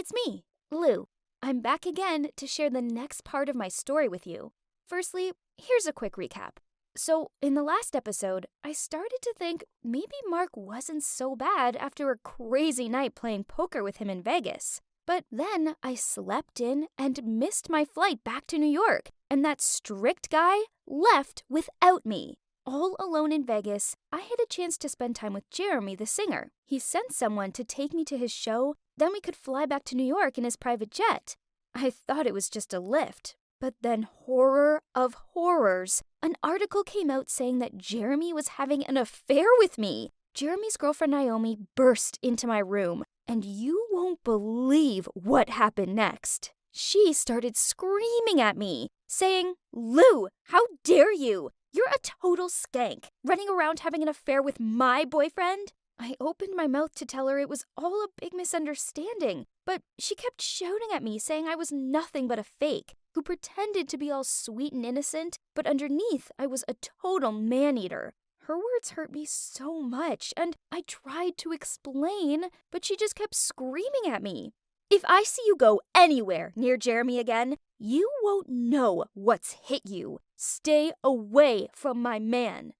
it's me, Lou. I'm back again to share the next part of my story with you. Firstly, here's a quick recap. So, in the last episode, I started to think maybe Mark wasn't so bad after a crazy night playing poker with him in Vegas. But then I slept in and missed my flight back to New York, and that strict guy left without me. All alone in Vegas, I had a chance to spend time with Jeremy, the singer. He sent someone to take me to his show, then we could fly back to New York in his private jet. I thought it was just a lift. But then, horror of horrors, an article came out saying that Jeremy was having an affair with me. Jeremy's girlfriend Naomi burst into my room, and you won't believe what happened next. She started screaming at me, saying, "Lou, how dare you? You're a total skank, running around having an affair with my boyfriend." I opened my mouth to tell her it was all a big misunderstanding, but she kept shouting at me, saying I was nothing but a fake, who pretended to be all sweet and innocent, but underneath I was a total man-eater. Her words hurt me so much, and I tried to explain, but she just kept screaming at me. "If I see you go anywhere near Jeremy again, you won't know what's hit you. Stay away from my man."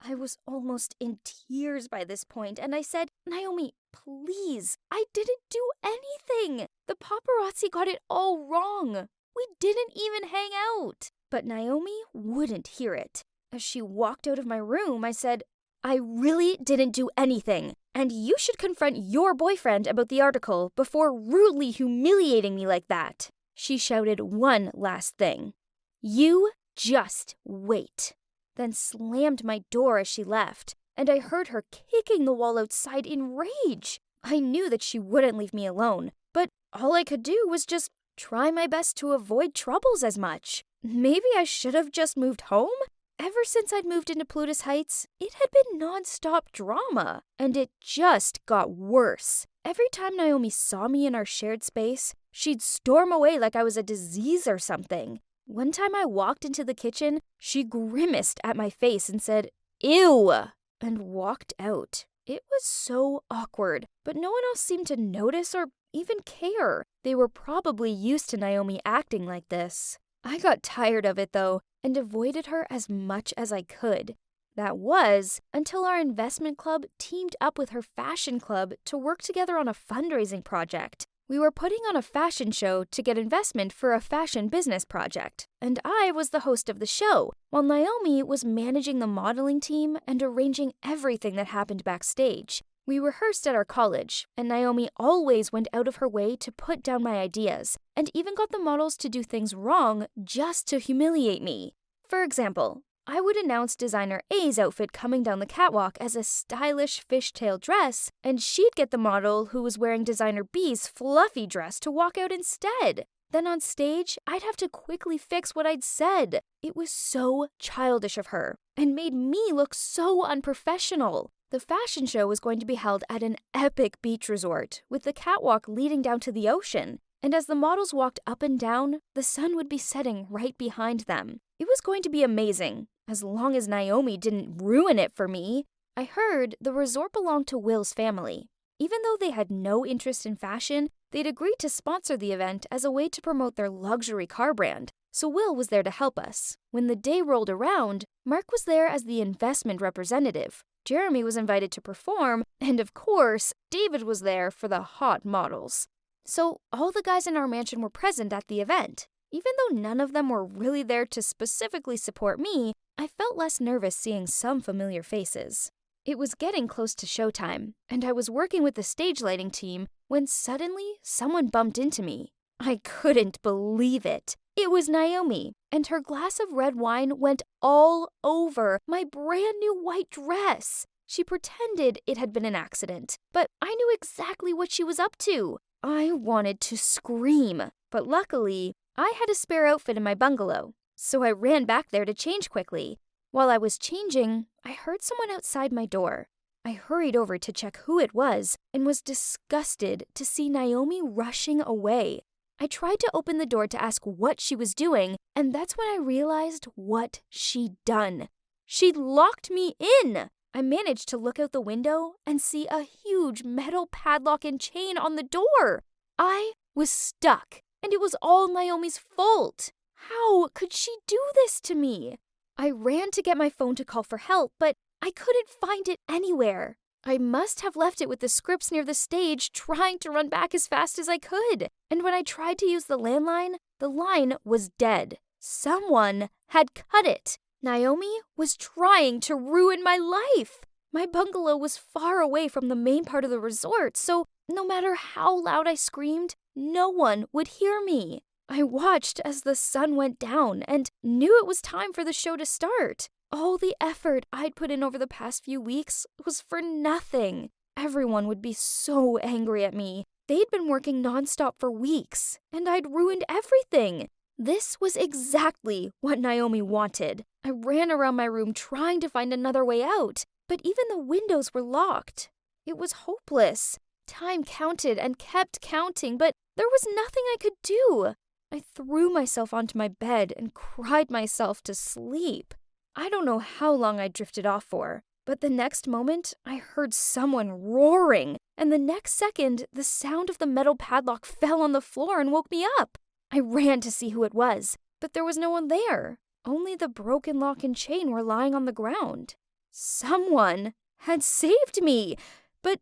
I was almost in tears by this point, and I said, "Naomi, please, I didn't do anything. The paparazzi got it all wrong. We didn't even hang out." But Naomi wouldn't hear it. As she walked out of my room, I said, "I really didn't do anything, and you should confront your boyfriend about the article before rudely humiliating me like that." She shouted one last thing. "You just wait," then slammed my door as she left, and I heard her kicking the wall outside in rage. I knew that she wouldn't leave me alone, but all I could do was just try my best to avoid troubles as much. Maybe I should have just moved home? Ever since I'd moved into Plutus Heights, it had been non-stop drama, and it just got worse. Every time Naomi saw me in our shared space, she'd storm away like I was a disease or something. One time I walked into the kitchen, she grimaced at my face and said, "Ew," and walked out. It was so awkward, but no one else seemed to notice or even care. They were probably used to Naomi acting like this. I got tired of it, though, and avoided her as much as I could. That was until our investment club teamed up with her fashion club to work together on a fundraising project. We were putting on a fashion show to get investment for a fashion business project, and I was the host of the show, while Naomi was managing the modeling team and arranging everything that happened backstage. We rehearsed at our college, and Naomi always went out of her way to put down my ideas, and even got the models to do things wrong just to humiliate me. For example, I would announce designer A's outfit coming down the catwalk as a stylish fishtail dress, and she'd get the model who was wearing designer B's fluffy dress to walk out instead. Then on stage, I'd have to quickly fix what I'd said. It was so childish of her, and made me look so unprofessional. The fashion show was going to be held at an epic beach resort, with the catwalk leading down to the ocean, and as the models walked up and down, the sun would be setting right behind them. It was going to be amazing, as long as Naomi didn't ruin it for me. I heard the resort belonged to Will's family. Even though they had no interest in fashion, they'd agreed to sponsor the event as a way to promote their luxury car brand, so Will was there to help us. When the day rolled around, Mark was there as the investment representative. Jeremy was invited to perform, and of course, David was there for the hot models. So all the guys in our mansion were present at the event. Even though none of them were really there to specifically support me, I felt less nervous seeing some familiar faces. It was getting close to showtime, and I was working with the stage lighting team when suddenly someone bumped into me. I couldn't believe it. It was Naomi, and her glass of red wine went all over my brand new white dress. She pretended it had been an accident, but I knew exactly what she was up to. I wanted to scream, but luckily, I had a spare outfit in my bungalow, so I ran back there to change quickly. While I was changing, I heard someone outside my door. I hurried over to check who it was and was disgusted to see Naomi rushing away. I tried to open the door to ask what she was doing, and that's when I realized what she'd done. She'd locked me in. I managed to look out the window and see a huge metal padlock and chain on the door. I was stuck, and it was all Naomi's fault. How could she do this to me? I ran to get my phone to call for help, but I couldn't find it anywhere. I must have left it with the scripts near the stage, trying to run back as fast as I could. And when I tried to use the landline, the line was dead. Someone had cut it. Naomi was trying to ruin my life. My bungalow was far away from the main part of the resort, so no matter how loud I screamed, no one would hear me. I watched as the sun went down and knew it was time for the show to start. All the effort I'd put in over the past few weeks was for nothing. Everyone would be so angry at me. They'd been working nonstop for weeks, and I'd ruined everything. This was exactly what Naomi wanted. I ran around my room trying to find another way out, but even the windows were locked. It was hopeless. Time counted and kept counting, but there was nothing I could do. I threw myself onto my bed and cried myself to sleep. I don't know how long I drifted off for, but the next moment I heard someone roaring, and the next second the sound of the metal padlock fell on the floor and woke me up. I ran to see who it was, but there was no one there. Only the broken lock and chain were lying on the ground. Someone had saved me, but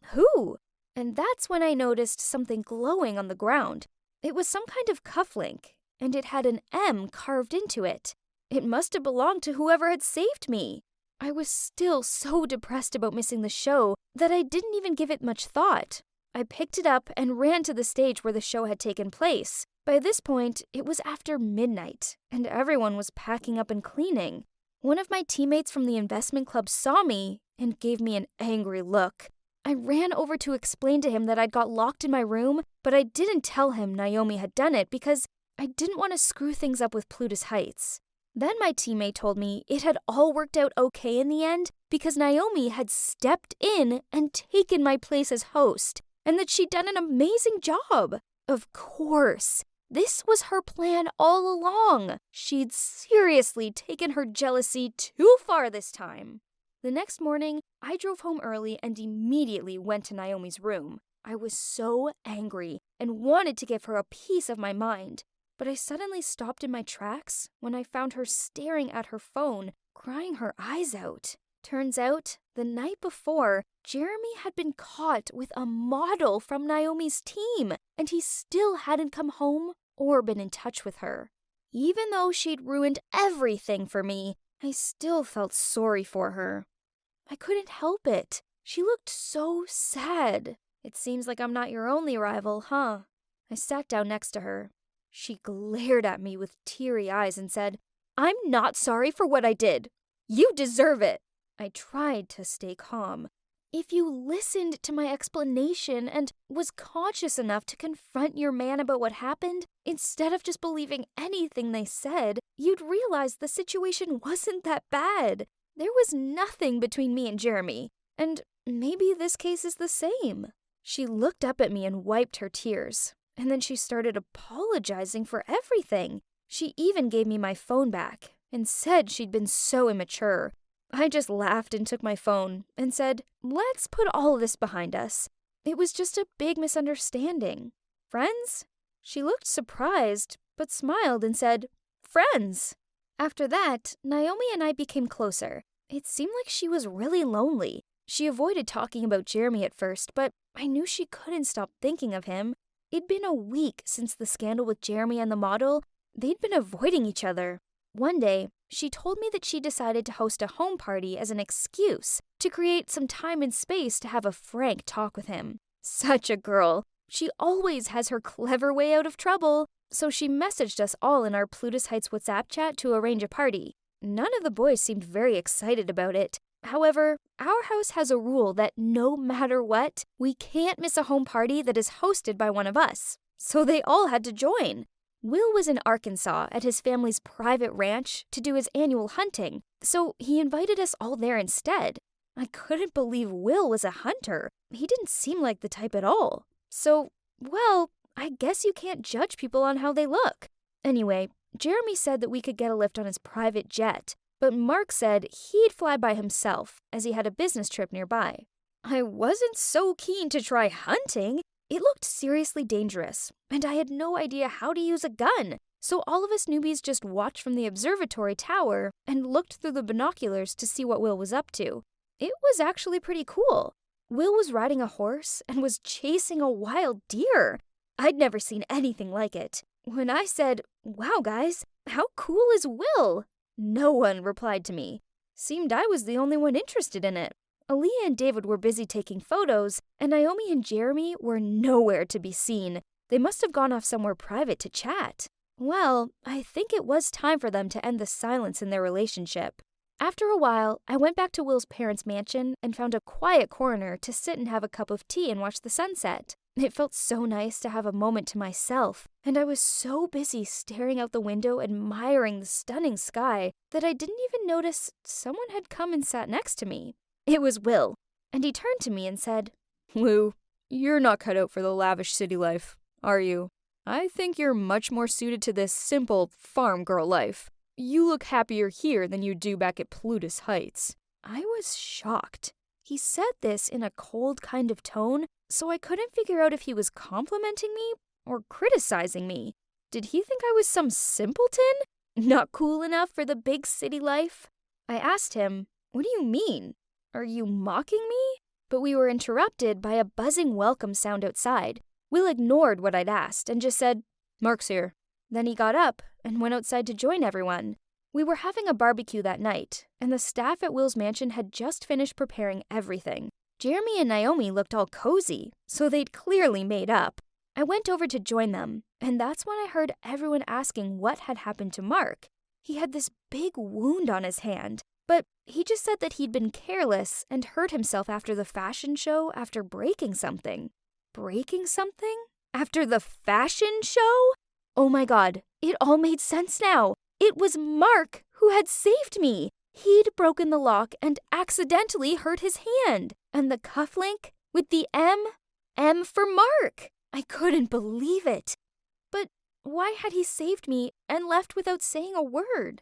who? And that's when I noticed something glowing on the ground. It was some kind of cufflink, and it had an M carved into it. It must have belonged to whoever had saved me. I was still so depressed about missing the show that I didn't even give it much thought. I picked it up and ran to the stage where the show had taken place. By this point, it was after midnight, and everyone was packing up and cleaning. One of my teammates from the investment club saw me and gave me an angry look. I ran over to explain to him that I'd got locked in my room, but I didn't tell him Naomi had done it because I didn't want to screw things up with Plutus Heights. Then my teammate told me it had all worked out okay in the end because Naomi had stepped in and taken my place as host, and that she'd done an amazing job. Of course, this was her plan all along. She'd seriously taken her jealousy too far this time. The next morning, I drove home early and immediately went to Naomi's room. I was so angry and wanted to give her a piece of my mind. But I suddenly stopped in my tracks when I found her staring at her phone, crying her eyes out. Turns out, the night before, Jeremy had been caught with a model from Naomi's team, and he still hadn't come home or been in touch with her. Even though she'd ruined everything for me, I still felt sorry for her. I couldn't help it. She looked so sad. It seems like I'm not your only rival, huh? I sat down next to her. She glared at me with teary eyes and said, "I'm not sorry for what I did. You deserve it." I tried to stay calm. If you listened to my explanation and was conscious enough to confront your man about what happened, instead of just believing anything they said, you'd realize the situation wasn't that bad. There was nothing between me and Jeremy, and maybe this case is the same. She looked up at me and wiped her tears. And then she started apologizing for everything. She even gave me my phone back and said she'd been so immature. I just laughed and took my phone and said, "Let's put all of this behind us. It was just a big misunderstanding. Friends?" She looked surprised, but smiled and said, "Friends." After that, Naomi and I became closer. It seemed like she was really lonely. She avoided talking about Jeremy at first, but I knew she couldn't stop thinking of him. It'd been a week since the scandal with Jeremy and the model. They'd been avoiding each other. One day, she told me that she decided to host a home party as an excuse to create some time and space to have a frank talk with him. Such a girl. She always has her clever way out of trouble. So she messaged us all in our Plutus Heights WhatsApp chat to arrange a party. None of the boys seemed very excited about it. However, our house has a rule that no matter what, we can't miss a home party that is hosted by one of us. So they all had to join. Will was in Arkansas at his family's private ranch to do his annual hunting, so he invited us all there instead. I couldn't believe Will was a hunter. He didn't seem like the type at all. So, well, I guess you can't judge people on how they look. Anyway, Jeremy said that we could get a lift on his private jet, but Mark said he'd fly by himself as he had a business trip nearby. I wasn't so keen to try hunting. It looked seriously dangerous, and I had no idea how to use a gun. So all of us newbies just watched from the observatory tower and looked through the binoculars to see what Will was up to. It was actually pretty cool. Will was riding a horse and was chasing a wild deer. I'd never seen anything like it. When I said, "Wow, guys, how cool is Will?" no one replied to me. Seemed I was the only one interested in it. Aaliyah and David were busy taking photos, and Naomi and Jeremy were nowhere to be seen. They must have gone off somewhere private to chat. Well, I think it was time for them to end the silence in their relationship. After a while, I went back to Will's parents' mansion and found a quiet corner to sit and have a cup of tea and watch the sunset. It felt so nice to have a moment to myself, and I was so busy staring out the window admiring the stunning sky that I didn't even notice someone had come and sat next to me. It was Will, and he turned to me and said, "Lou, you're not cut out for the lavish city life, are you? I think you're much more suited to this simple farm girl life. You look happier here than you do back at Plutus Heights." I was shocked. He said this in a cold kind of tone, so I couldn't figure out if he was complimenting me or criticizing me. Did he think I was some simpleton? Not cool enough for the big city life? I asked him, "What do you mean? Are you mocking me?" But we were interrupted by a buzzing welcome sound outside. Will ignored what I'd asked and just said, "Mark's here." Then he got up and went outside to join everyone. We were having a barbecue that night, and the staff at Will's mansion had just finished preparing everything. Jeremy and Naomi looked all cozy, so they'd clearly made up. I went over to join them, and that's when I heard everyone asking what had happened to Mark. He had this big wound on his hand, but he just said that he'd been careless and hurt himself after the fashion show after breaking something. Breaking something? After the fashion show? Oh my God, it all made sense now. It was Mark who had saved me. He'd broken the lock and accidentally hurt his hand. And the cufflink with the M for Mark. I couldn't believe it. But why had he saved me and left without saying a word?